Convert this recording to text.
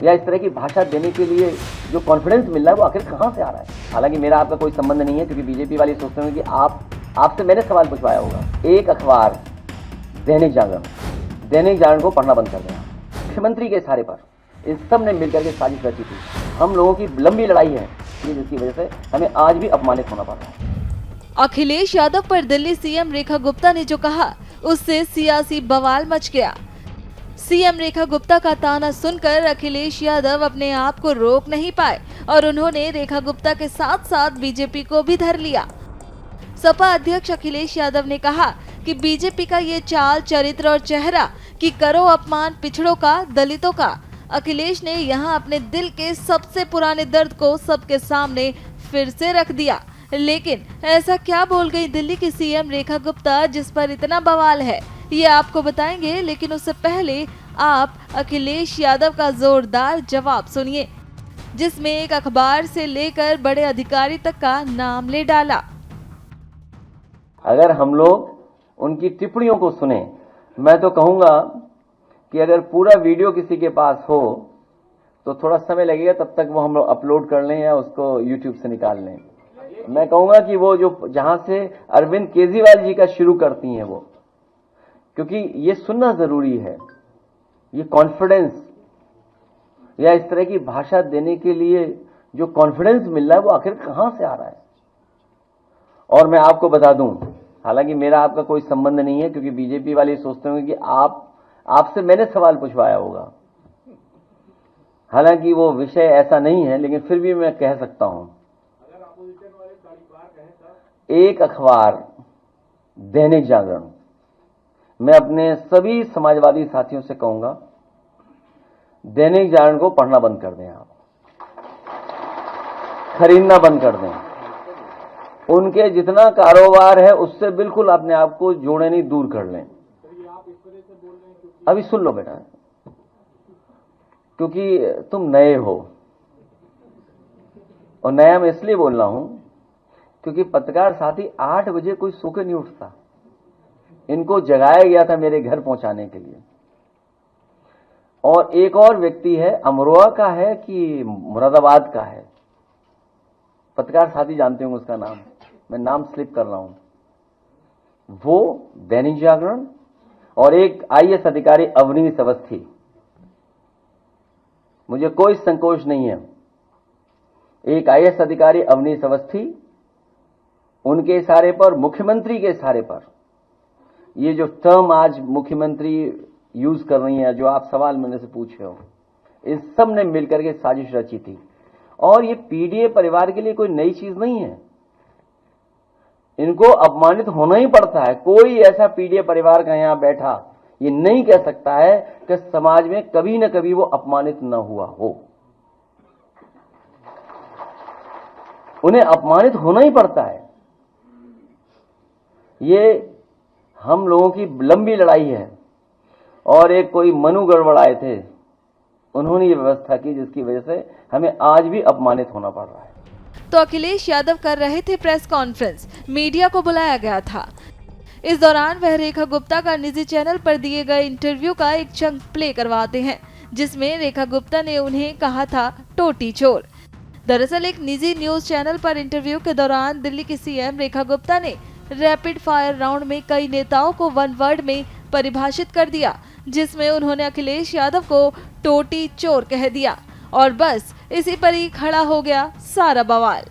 या इस तरह की भाषा देने के लिए जो कॉन्फिडेंस मिल रहा है वो आखिर कहाँ से आ रहा है। हालांकि मेरा आपका कोई संबंध नहीं है, क्योंकि बीजेपी वाले सोचते हैं कि आपसे मैंने सवाल पूछवाया होगा। एक अखबार दैनिक जागरण को पढ़ना बंद कर देना, मुख्यमंत्री के इशारे पर इस सब ने मिलकर के साजिश रची थी। हम लोगों की लंबी लड़ाई है, जिसकी वजह से हमें आज भी अपमानित होना पड़ रहा है। अखिलेश यादव पर दिल्ली सीएम रेखा गुप्ता ने जो कहा, उससे सियासी बवाल मच गया। सीएम रेखा गुप्ता का ताना सुनकर अखिलेश यादव अपने आप को रोक नहीं पाए और उन्होंने रेखा गुप्ता के साथ साथ बीजेपी को भी धर लिया। सपा अध्यक्ष अखिलेश यादव ने कहा कि बीजेपी का ये चाल, चरित्र और चेहरा कि करो अपमान पिछड़ों का, दलितों का। अखिलेश ने यहाँ अपने दिल के सबसे पुराने दर्द को सबके सामने फिर से रख दिया। लेकिन ऐसा क्या बोल गई दिल्ली की सीएम रेखा गुप्ता जिस पर इतना बवाल है, ये आपको बताएंगे। लेकिन उससे पहले आप अखिलेश यादव का जोरदार जवाब सुनिए, जिसमें एक अखबार से लेकर बड़े अधिकारी तक का नाम ले डाला। अगर हम लोग उनकी टिप्पणियों को सुने, मैं तो कहूंगा कि अगर पूरा वीडियो किसी के पास हो तो थोड़ा समय लगेगा, तब तक वो हम लोग अपलोड कर लें या उसको यूट्यूब से निकाल लें। मैं कहूंगा कि वो जो जहां से अरविंद केजरीवाल जी का शुरू करती हैं वो, क्योंकि ये सुनना जरूरी है। ये कॉन्फिडेंस या इस तरह की भाषा देने के लिए जो कॉन्फिडेंस मिल रहा है वो आखिर कहां से आ रहा है। और मैं आपको बता दूं, हालांकि मेरा आपका कोई संबंध नहीं है, क्योंकि बीजेपी वाले सोचते होंगे कि आपसे मैंने सवाल पूछवाया होगा। हालांकि वो विषय ऐसा नहीं है, लेकिन फिर भी मैं कह सकता हूं, एक अखबार दैनिक जागरण, मैं अपने सभी समाजवादी साथियों से कहूंगा, दैनिक जागरण को पढ़ना बंद कर दें, आप खरीदना बंद कर दें। उनके जितना कारोबार है उससे बिल्कुल अपने आप को जोड़े नहीं, दूर कर लें। अभी सुन लो बेटा, क्योंकि तुम नए हो, और नया मैं इसलिए बोल रहा हूं क्योंकि पत्रकार साथी 8 बजे कोई सो के नहीं उठता। इनको जगाया गया था मेरे घर पहुंचाने के लिए। और एक और व्यक्ति है, अमरोहा का है कि मुरादाबाद का है, पत्रकार साथी जानते होंगे उसका नाम, मैं नाम स्लिप कर रहा हूं। वो दैनिक जागरण, और एक आईएएस अधिकारी अवनीश अवस्थी। मुझे कोई संकोच नहीं है, एक आईएएस अधिकारी अवनीश अवस्थी, उनके इशारे पर, मुख्यमंत्री के इशारे पर, ये जो टर्म आज मुख्यमंत्री यूज कर रही है, जो आप सवाल मेरे से पूछ रहे हो, इस सब ने मिलकर के साजिश रची थी। और ये पीडीए परिवार के लिए कोई नई चीज नहीं है, इनको अपमानित होना ही पड़ता है। कोई ऐसा पीडीए परिवार का यहां बैठा ये नहीं कह सकता है कि समाज में कभी न कभी वो अपमानित न हुआ हो। उन्हें अपमानित होना ही पड़ता है। ये हम लोगों की लंबी लड़ाई है। और एक कोई मनु गड़बड़ आए थे, उन्होंने ये व्यवस्था की जिसकी वजह से हमें आज भी अपमानित होना पड़ रहा है। तो अखिलेश यादव कर रहे थे प्रेस कॉन्फ्रेंस, मीडिया को बुलाया गया था। इस दौरान वह रेखा गुप्ता का निजी चैनल पर दिए गए इंटरव्यू का एक चंक प्ले करवाते हैं, जिसमें रेखा गुप्ता ने उन्हें कहा था टोटी चोर। दरअसल एक निजी न्यूज चैनल पर इंटरव्यू के दौरान दिल्ली की सीएम रेखा गुप्ता ने रैपिड फायर राउंड में कई नेताओं को वन वर्ड में परिभाषित कर दिया, जिसमें उन्होंने अखिलेश यादव को टोटी चोर कह दिया। और बस इसी पर ही खड़ा हो गया सारा बवाल।